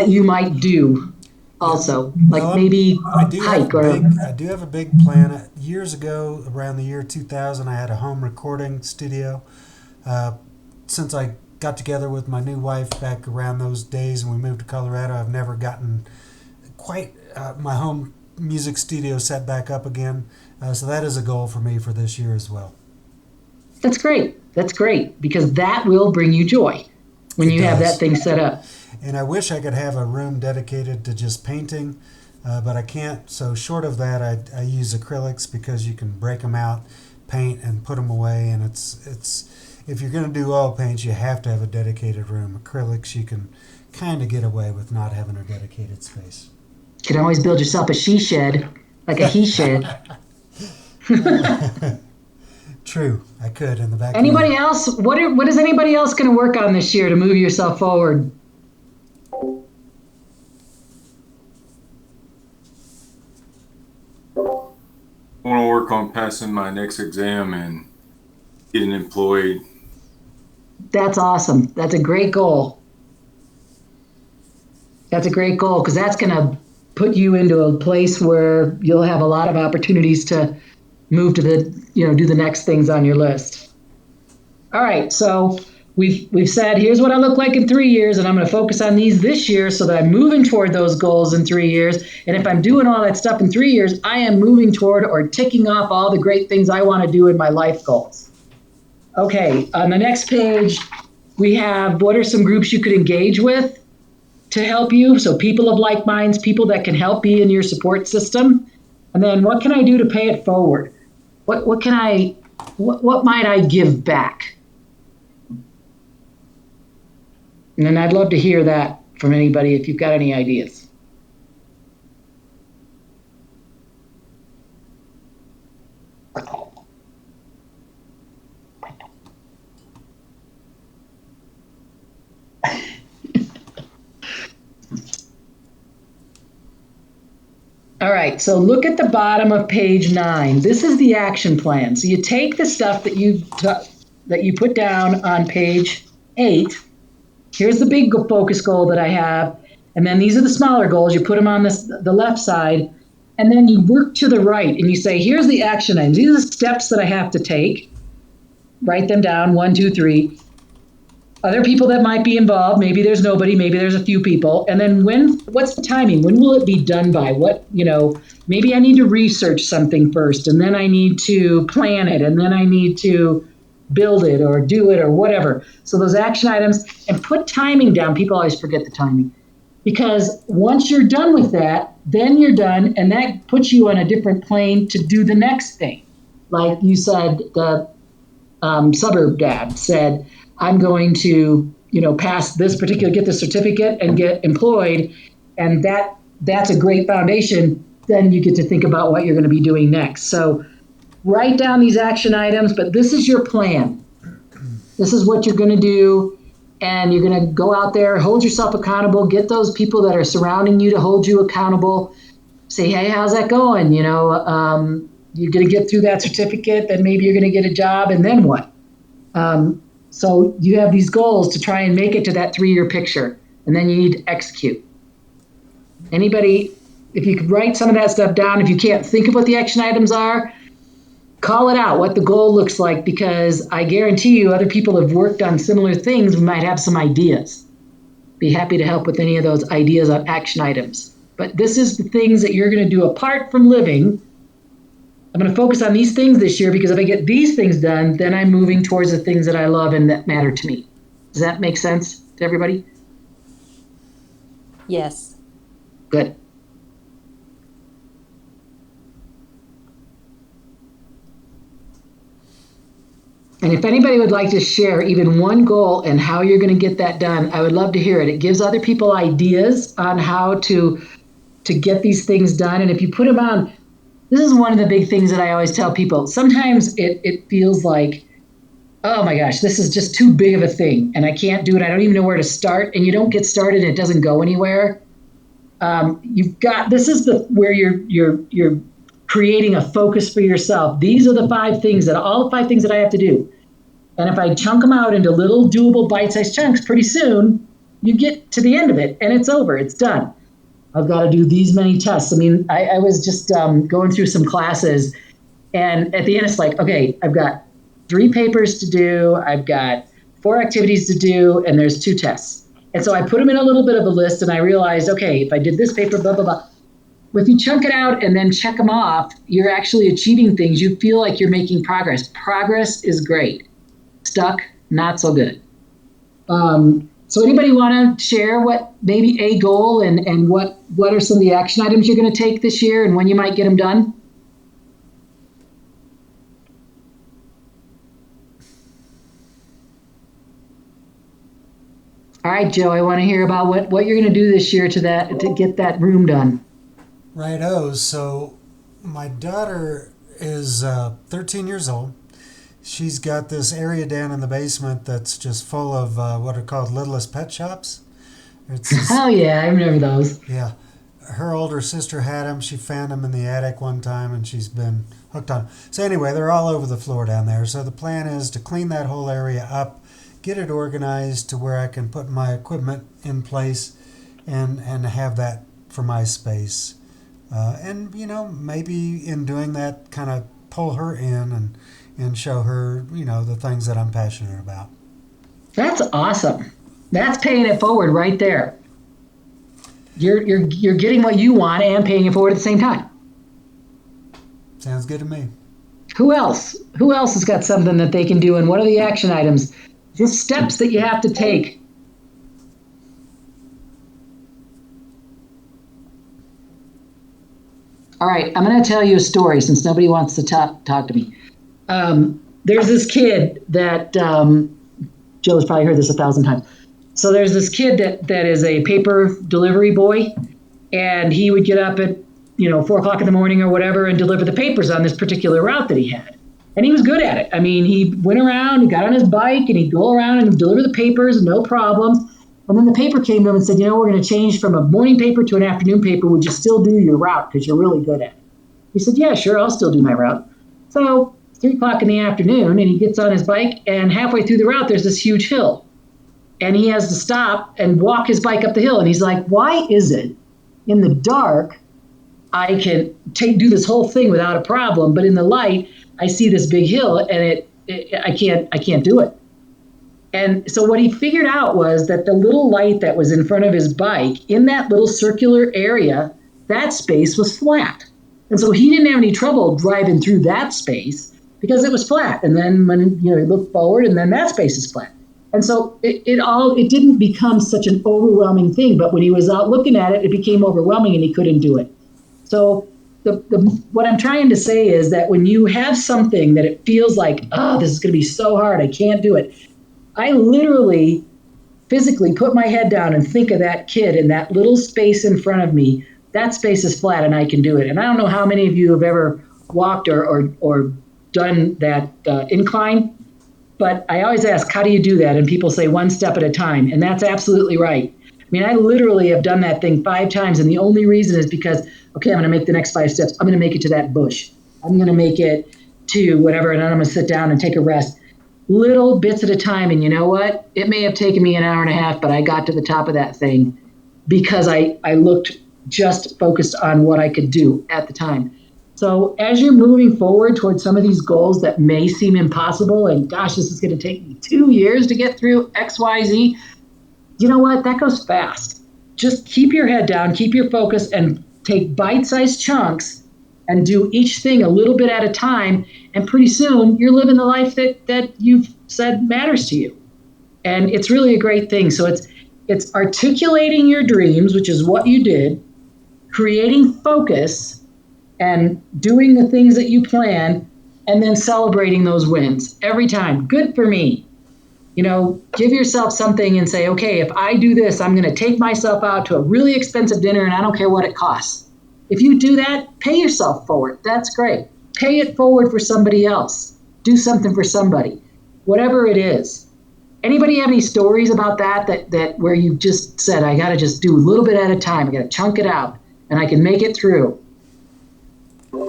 S1: you might do also? Like maybe hike or...
S2: I do have a big plan. Years ago, around the year 2000, I had a home recording studio. Since I got together with my new wife back around those days and we moved to Colorado, I've never gotten quite my home music studio set back up again. So that is a goal for me for this year as well.
S1: That's great. That's great, because that will bring you joy when you have that thing set up.
S2: And I wish I could have a room dedicated to just painting, but I can't. So short of that, I use acrylics because you can break them out, paint, and put them away. And it's if you're going to do oil paints, you have to have a dedicated room. Acrylics, you can kind of get away with not having a dedicated space.
S1: You can always build yourself a she shed, like a he shed.
S2: True, I could in the back.
S1: Anybody else? What is anybody else going to work on this year to move yourself forward?
S5: I want to work on passing my next exam and getting employed.
S1: That's awesome. That's a great goal. That's a great goal, because that's going to put you into a place where you'll have a lot of opportunities to move to the, do the next things on your list. All right, so we've said, here's what I look like in 3 years, and I'm going to focus on these this year so that I'm moving toward those goals in 3 years. And if I'm doing all that stuff in 3 years, I am moving toward or ticking off all the great things I want to do in my life goals. Okay, on the next page, we have what are some groups you could engage with to help you. So people of like minds, people that can help be in your support system. And then what can I do to pay it forward? What might I give back? And then I'd love to hear that from anybody if you've got any ideas. All right, so look at the bottom of page 9. This is the action plan. So you take the stuff that you put down on page 8. Here's the big focus goal that I have, and then these are the smaller goals. You put them on the left side, and then you work to the right, and you say, here's the action items. These are the steps that I have to take. Write them down, 1, 2, 3. Other people that might be involved, maybe there's nobody, maybe there's a few people. And then what's the timing? When will it be done by? Maybe I need to research something first, and then I need to plan it, and then I need to build it or do it or whatever. So those action items, and put timing down. People always forget the timing. Because once you're done with that, then you're done, and that puts you on a different plane to do the next thing. Like you said, the suburb dad said, I'm going to, pass this particular, get the certificate and get employed. And that's a great foundation. Then you get to think about what you're going to be doing next. So write down these action items, but this is your plan. This is what you're going to do. And you're going to go out there, hold yourself accountable, get those people that are surrounding you to hold you accountable. Say, hey, how's that going? You're going to get through that certificate, then maybe you're going to get a job, and then what? So you have these goals to try and make it to that 3-year picture, and then you need to execute. Anybody, if you could write some of that stuff down, if you can't think of what the action items are, call it out, what the goal looks like, because I guarantee you other people have worked on similar things. We might have some ideas. Be happy to help with any of those ideas on action items. But this is the things that you're going to do apart from living. I'm going to focus on these things this year because if I get these things done, then I'm moving towards the things that I love and that matter to me. Does that make sense to everybody?
S6: Yes.
S1: Good. And if anybody would like to share even one goal and how you're going to get that done, I would love to hear it. It gives other people ideas on how to get these things done. And if you put them on, this is one of the big things that I always tell people. Sometimes it feels like, oh my gosh, this is just too big of a thing and I can't do it. I don't even know where to start. And you don't get started and it doesn't go anywhere. This is where you're creating a focus for yourself. These are all the 5 things that I have to do. And if I chunk them out into little doable bite-sized chunks, pretty soon you get to the end of it and it's over, it's done. I've got to do these many tests. I mean, I was just going through some classes and at the end it's like, okay, I've got 3 papers to do, I've got 4 activities to do, and there's 2 tests. And so I put them in a little bit of a list and I realized, okay, if I did this paper, blah, blah, blah. If you chunk it out and then check them off, you're actually achieving things. You feel like you're making progress. Progress is great. Stuck, not so good. So anybody want to share what maybe a goal and what are some of the action items you're going to take this year and when you might get them done? All right, Joe, I want to hear about what you're going to do this year to get that room done.
S2: Righto. So my daughter is 13 years old. She's got this area down in the basement that's just full of what are called Littlest Pet Shops.
S1: Oh, yeah, I remember those.
S2: Yeah. Her older sister had them. She found them in the attic one time, and she's been hooked on them. So anyway, they're all over the floor down there. So the plan is to clean that whole area up, get it organized to where I can put my equipment in place and have that for my space. And, maybe in doing that, kind of pull her in and show her, the things that I'm passionate about.
S1: That's awesome. That's paying it forward right there. You're getting what you want and paying it forward at the same time.
S2: Sounds good to me.
S1: Who else? Who else has got something that they can do? And what are the action items? Just steps that you have to take. All right, I'm going to tell you a story since nobody wants to talk to me. There's this kid that Joe's probably heard this 1,000 times. So there's this kid that is a paper delivery boy, and he would get up at 4 o'clock in the morning or whatever and deliver the papers on this particular route that he had. And he was good at it. I mean, he went around, he got on his bike, and he'd go around and deliver the papers, no problems. And then the paper came to him and said, we're going to change from a morning paper to an afternoon paper. Would you still do your route because you're really good at it? He said, yeah, sure, I'll still do my route. So 3 o'clock in the afternoon, and he gets on his bike, and halfway through the route, there's this huge hill. And he has to stop and walk his bike up the hill. And he's like, why is it in the dark I can do this whole thing without a problem, but in the light, I see this big hill, and I can't do it. And so what he figured out was that the little light that was in front of his bike, in that little circular area, that space was flat. And so he didn't have any trouble driving through that space because it was flat. And then when he looked forward, and then that space is flat. And so it didn't become such an overwhelming thing. But when he was out looking at it, it became overwhelming and he couldn't do it. So what I'm trying to say is that when you have something that it feels like, this is going to be so hard, I can't do it. I literally physically put my head down and think of that kid in that little space in front of me. That space is flat and I can do it. And I don't know how many of you have ever walked or done that incline, but I always ask, how do you do that? And people say 1 step at a time. And that's absolutely right. I mean, I literally have done that thing 5 times. And the only reason is because, okay, I'm going to make the next 5 steps. I'm going to make it to that bush. I'm going to make it to whatever. And then I'm going to sit down and take a rest. little bits at a time. And you know what? It may have taken me an hour and a half, but I got to the top of that thing because I looked just focused on what I could do at the time. So as you're moving forward towards some of these goals that may seem impossible, and gosh, this is going to take me 2 years to get through XYZ, you know what? That goes fast. Just keep your head down, keep your focus, and take bite-sized chunks and do each thing a little bit at a time. And pretty soon you're living the life that you've said matters to you. And it's really a great thing. So it's articulating your dreams, which is what you did, creating focus and doing the things that you plan, and then celebrating those wins every time. Good for me. You know, give yourself something and say, okay, if I do this, I'm going to take myself out to a really expensive dinner and I don't care what it costs. If you do that, pay yourself forward. That's great. Pay it forward for somebody else. Do something for somebody, whatever it is. Anybody have any stories about that where you just said, I got to just do a little bit at a time. I got to chunk it out and I can make it through.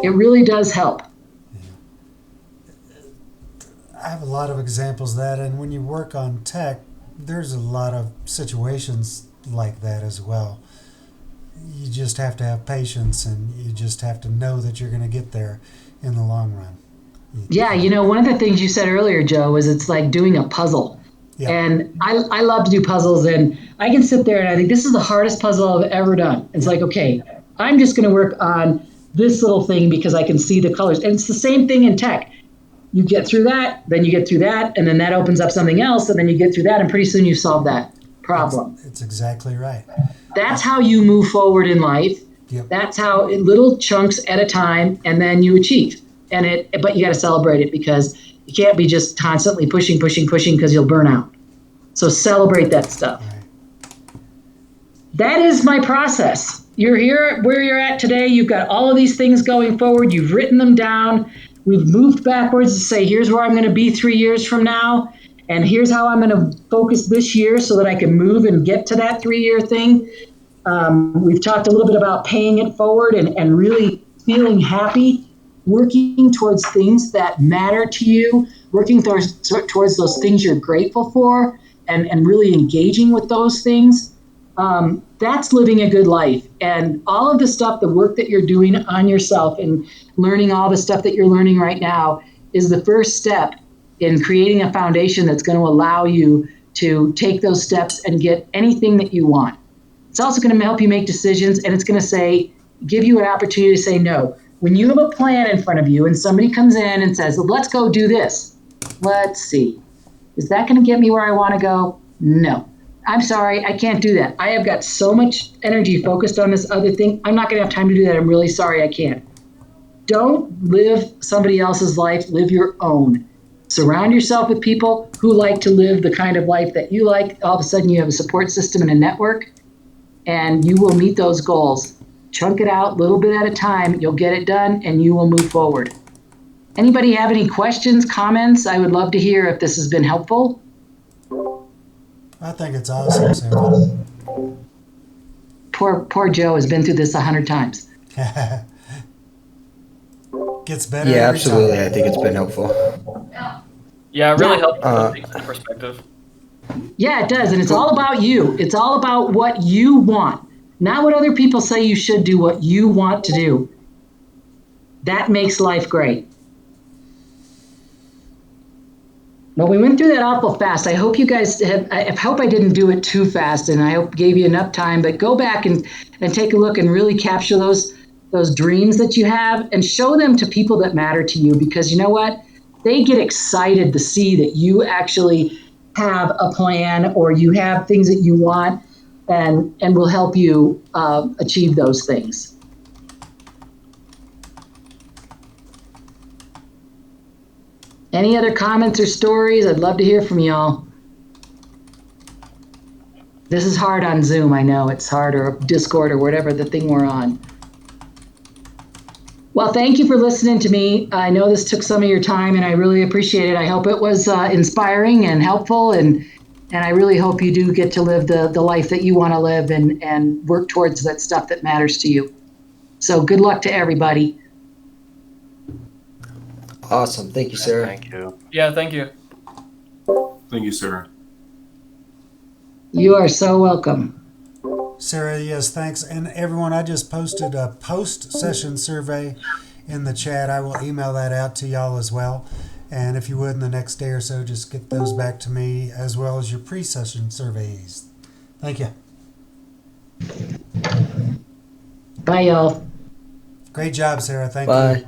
S1: It really does help.
S2: I have a lot of examples of that, and when you work on tech, there's a lot of situations like that as well. You just have to have patience, and you just have to know that you're going to get there in the long run.
S1: Yeah, you know, one of the things you said earlier, Joe, is it's like doing a puzzle. Yep. And I love to do puzzles, and I can sit there and I think this is the hardest puzzle I've ever done. It's like, okay, I'm just going to work on this little thing because I can see the colors. And it's the same thing in tech. You get through that, then you get through that, and then that opens up something else, and then you get through that, and pretty soon you solve that problem.
S2: It's exactly right.
S1: That's how you move forward in life.
S2: Yep.
S1: That's how, in little chunks at a time, and then you achieve. But you got to celebrate it because you can't be just constantly pushing because you'll burn out. So celebrate that stuff.
S2: Right.
S1: That is my process. You're here where you're at today. You've got all of these things going forward. You've written them down. We've moved backwards to say, here's where I'm going to be 3 years from now, and here's how I'm going to focus this year so that I can move and get to that 3-year thing. We've talked a little bit about paying it forward and really feeling happy, working towards things that matter to you, working towards those things you're grateful for, and really engaging with those things. That's living a good life. And all of the stuff, the work that you're doing on yourself and learning all the stuff that you're learning right now is the first step in creating a foundation that's going to allow you to take those steps and get anything that you want. It's also going to help you make decisions, and it's going to give you an opportunity to say no. When you have a plan in front of you and somebody comes in and says, let's go do this. Let's see. Is that going to get me where I want to go? No. I'm sorry, I can't do that. I have got so much energy focused on this other thing. I'm not going to have time to do that. I'm really sorry, I can't. Don't live somebody else's life. Live your own. Surround yourself with people who like to live the kind of life that you like. All of a sudden, you have a support system and a network, and you will meet those goals. Chunk it out, little bit at a time. You'll get it done, and you will move forward. Anybody have any questions, comments? I would love to hear if this has been helpful.
S2: I think it's awesome, Sarah.
S1: Poor Joe has been through this 100 times.
S2: Gets better.
S4: Yeah,
S2: every
S4: absolutely.
S2: time.
S4: I think it's been helpful.
S6: Yeah, it really helped put things into perspective.
S1: Yeah, it does. And it's all about you. It's all about what you want, not what other people say you should do, what you want to do. That makes life great. Well, we went through that awful fast. I hope you guys I hope I didn't do it too fast, and I hope gave you enough time. But go back and take a look and really capture those dreams that you have and show them to people that matter to you, because you know what? They get excited to see that you actually have a plan or you have things that you want and will help you achieve those things. Any other comments or stories? I'd love to hear from y'all. This is hard on Zoom, I know. It's hard, or Discord, or whatever the thing we're on. Well, thank you for listening to me. I know this took some of your time, and I really appreciate it. I hope it was inspiring and helpful, and I really hope you do get to live the life that you want to live and work towards that stuff that matters to you. So good luck to everybody.
S4: Awesome. Thank you, Sarah.
S3: Thank you.
S6: Yeah, thank you.
S5: Thank you, Sarah.
S1: You are so welcome.
S2: Sarah, yes, thanks. And everyone, I just posted a post-session survey in the chat. I will email that out to y'all as well. And if you would, in the next day or so, just get those back to me, as well as your pre-session surveys. Thank you.
S1: Bye, y'all.
S2: Great job, Sarah. Thank
S4: Bye.
S2: you.